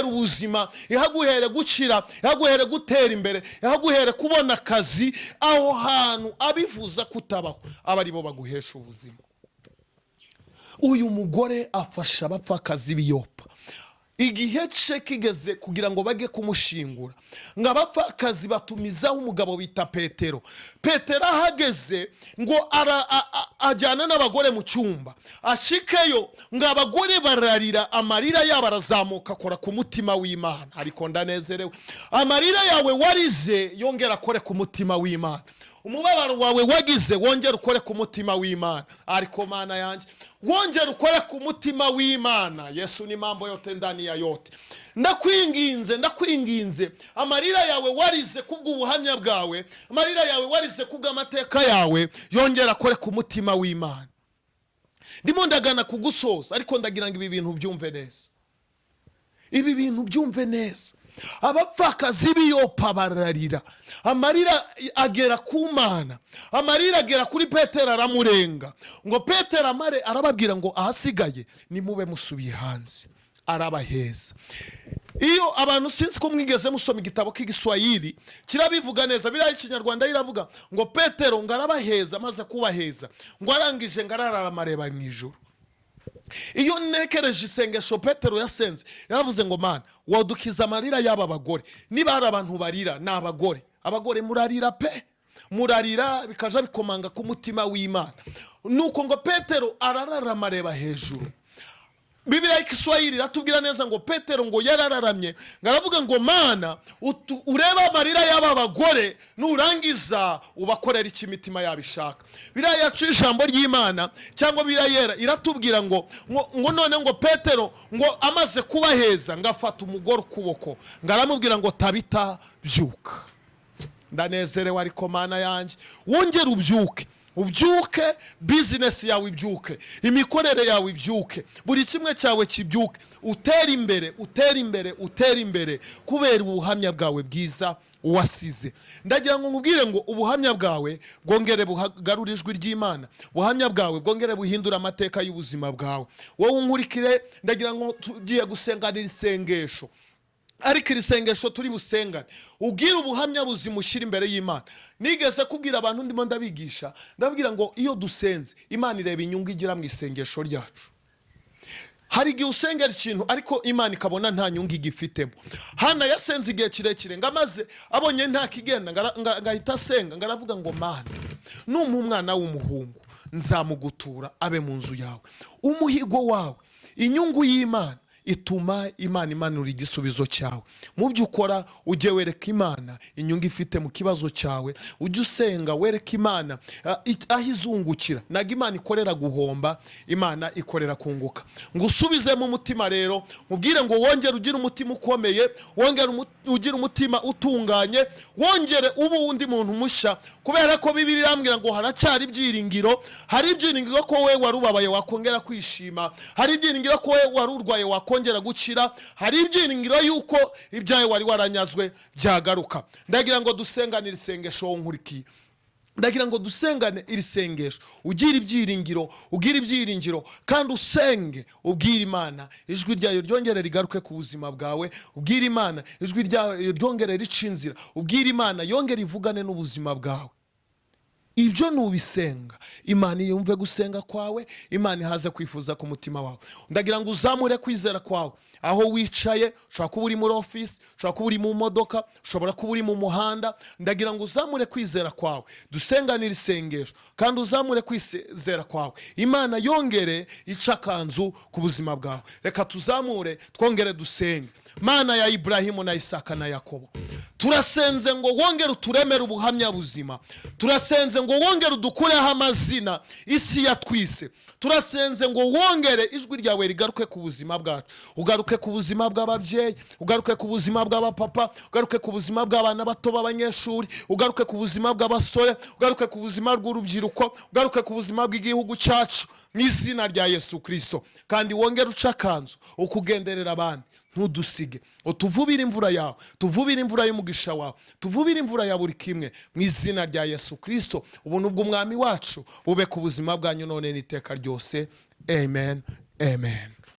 ihaguhera ubuzima, ihaguhere gukira, ihaguhere gutera imbere, ihaguhere kubona akazi, aho hantu abivuza kutabaho aba ari bo baguhesha ubuzima. Uyu mugore afasha abapfakazi b'Yopa. Igihe cye kigeze kugira ngo bage kumushingura, ngo abapfakazi batumizaho umugabo bita Petero. Petero ahageze ngo ajyana n'abagore mu cyumba, ashikeyo ngo abagore bararira, amarira yabo arazamuka akora ku mutima w'Imana. Ariko ndanezerewe, amarira yawe warize yongera akore ku mutima w'Imana. Umubabaro wawe wagize wongera ukore ku mutima w'Imana. Ariko Mana yanjye, wongera ukore ku mutima w'Imana. Yesu ni mambo yote ndani ya yote. Ndakwinginze amarira yawe warize kubw'ubuhamya bwawe, amarira yawe warize kubw'amateka yawe, yongera akore ku mutima w'Imana. Ndimo ndagana kugusoza, ariko ndagira ngo ibi bintu byumve neza. Ibi bintu byumve neza. Abapfakazi b'Yopa bararira, amarira agera ku Mana, amarira agera kuri Petero aramurenga. Ngo Petero amare arababwira ngo ahasigaye nimube musubiye hanze, arabaheza. Iyo abantu sinzi ko mwigeze musoma igitabo k'igiswahili kirabivuga neza, biriya ikinyarwanda iravuga ngo Petero ngo arabaheza, maze kubaheza ngo arangije ngo ararara amareba mu ijuru. Iyo nekereje isengesho Petero yasenze, yaravuze ngo Mana wadukiza amarira y'aba bagore. Niba hari abantu barira ni abagore. Abagore murarira pe, murarira bikaja bikomanga ku mutima w'Imana. Nuko ngo Petero ararara amareba hejuru. Biblia y'Ikiswahili iratubwira neza ngo Petero ngo yarararamye, ngaravuga ngo Mana ureba amarira y'aba bagore, nurangiza ubakorera iki imitima yabishaka. Biblia yacu ijambo ry'Imana cyangwa Biblia yera iratubwira ngo none ngo Petero ngo amaze kubaheza ngafata umugore ukuboko, ngaramubwira ngo Tabita byuka. Ndanezerewe ariko Mana yanjye, wongera ubyuke, business yawe ibyuke, imikorere yawe ibyuke, buri kimwe cyawe kibyuke, utera imbere kubera ubuhamya bwawe bwiza wasize. Ndagira ngo nkubwire ngo ubuhamya bwawe bwongere bugarura ijwi ry'Imana, ubuhamya bwawe bwongere buhindura amateka y'ubuzima bwawe. Wowe unkurikire, ndagira ngo tugiye gusenganira isengesho. Ariko iri sengesho turi busengane, ubwira ubuhamya buzimushyira imbere y'Imana. Nigeze kubwira abantu ndimo ndabigisha, ndabwira ngo iyo dusenze Imana ireba inyungu igira mu isengesho ryacu. Hari igihe usengera ikintu ariko Imana ikabona nta nyungu igifitemo. Hana yasenze igihe kirekire, ngamaze abonye nta kigenda, ngahita asenga, ngaravuga ngo Mana numpa umwana w'umuhungu nzamugutura abe mu nzu yawe. Umuhigo wawe, inyungu y'Imana ituma Imana imanura igisubizo cyawe. Mu byo ukora ujye wereka Imana inyungu ifite mu kibazo cyawe, ujye usenga wereka Imana aho izungukira. Naga Imana ikorera guhomba, Imana ikorera kunguka. Ngusubize mu mutima rero, mubwire ngo wongere ugire umutima ukomeye, wongere ugire umutima utunganye, wongere ubu undi muntu mushya, kubera ko Bibiliya irambwira ngo haracyari ibyiringiro. Hari ibyiringiro ko wewe warubabaye wakongera kwishima, hari ibyiringiro ko wewe warurwaye kongera gukira, hari ibyiringiro yuko ibyawe wari waranyazwe byagaruka. Ndagira ngo dusenganire isengesho nkurikiye. Ndagira ngo dusengane iri sengesho, ugira ibyiringiro kandi usenge, ubwira Imana ijwi ryayo ryongere rigaruke ku buzima bwawe, ubwira Imana ijwi ryayo ryongere ricinzira, ubwira Imana yongere ivugane n'ubuzima bwawe. Ibyo nubisenga, Imana yumve gusenga kwawe, Imana ihaze kwifuza ku mutima wawe. Ndagira ngo uzamure kwizera kwawe aho wicaye, ushobora kuba uri muri office, ushobora kuba uri mu modoka, ushobora kuba uri mu muhanda. Ndagira ngo uzamure kwizera kwawe, dusenganire isengesho kandi uzamure kwizera kwawe, Imana yongere icakanzu ku buzima bwawe. Reka tuzamure twongere dusenge. Mana ya Ibrahimu na Isaka na Yakobo, turasenze ngo wongere uturemere ubuhamya buzima. Turasenze ngo wongere udukureho amazina isi yatwise. Turasenze ngo wongere ijwi ryawe rigaruke ku buzima bwacu, ugaruke ku buzima bw'ababyeyi, ugaruke ku buzima bw'abapapa, ugaruke ku buzima bw'abana bato b'abanyeshuri, ugaruke ku buzima bw'abasore, ugaruke ku buzima bw'urubyiruko, ugaruke ku buzima bw'igihugu cyacu mu izina rya Yesu Kristo. Kandi wongere ucakanzu ukugenderera abandi, ntudusige, utuvubire imvura yawe, tuvubire imvura y'umugisha wawe, tuvubire imvura ya buri kimwe mu izina rya Yesu Kristo. Ubuntu bw'Umwami wacu bube ku buzima bwanyu none n'iteka ryose. Amen, amen.